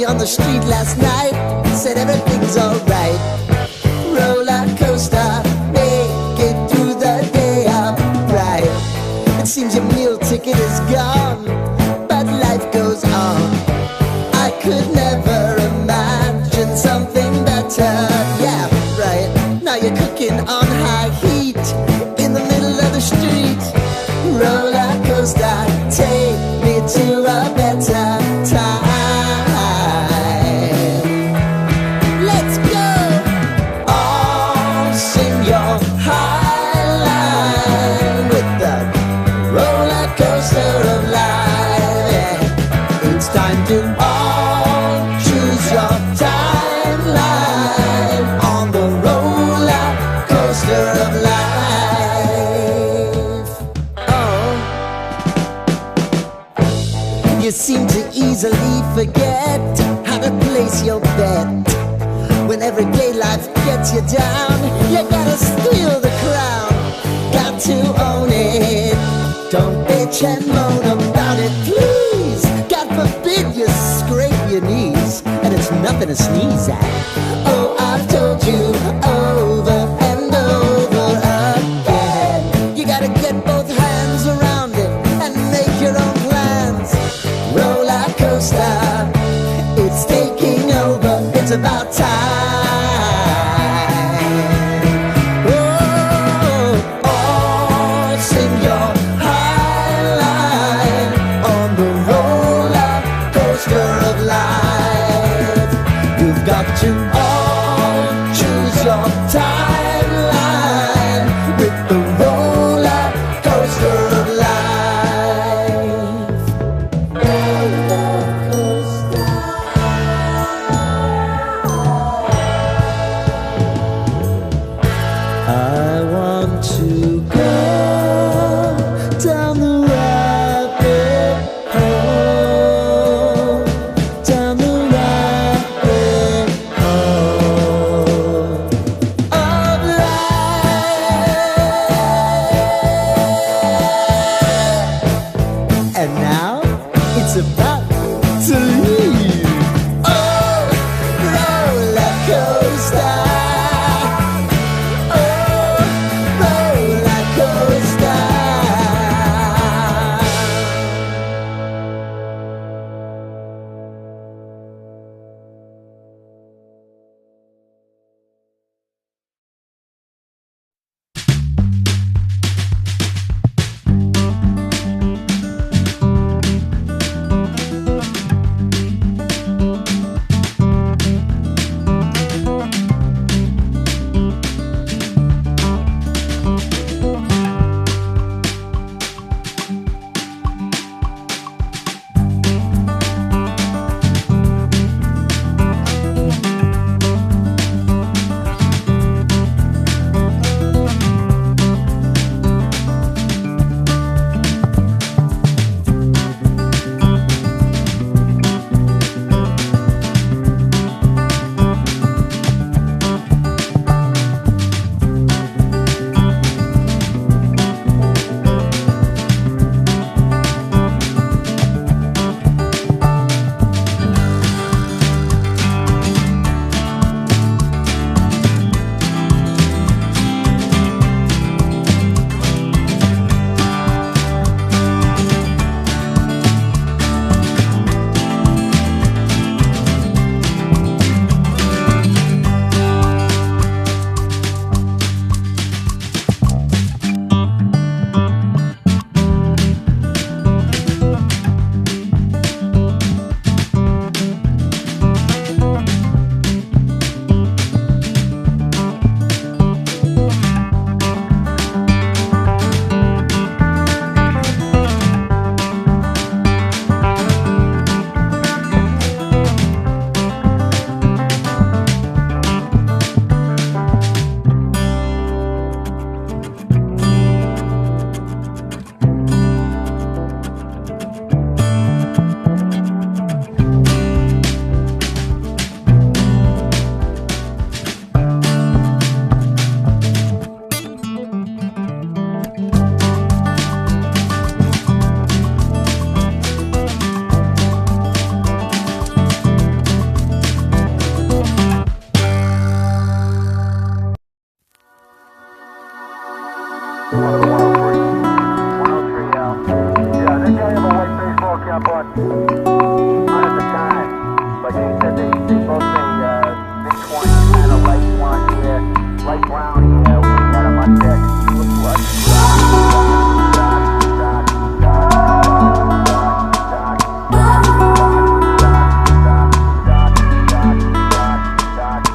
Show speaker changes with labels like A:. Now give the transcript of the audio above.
A: On the street last night, said everything's alright. Roller coaster, make it through the day upright. It seems your meal ticket is gone, but life goes on. I could never imagine something better. Yeah, right. Now you're cooking on high heat in the middle of the street. Roller coaster, take me to a better time. You seem to easily forget how to place your bet. When everyday life gets you down, you gotta steal the crown. Got to own it. Don't bitch and moan about it, please. God forbid you scrape your knees, and it's nothing to sneeze at. Oh, I've told you over and over again, you gotta get both hands around it and make your own plans. Roller coaster, it's taking over, it's about time. Oh, oh, sing your high line on the roller coaster of life. You've got to all choose your timeline with the roller coaster of life. I want to go down the rabbit hole, down the rabbit hole of life. And now it's about to leave. Oh, roller coaster. Oh,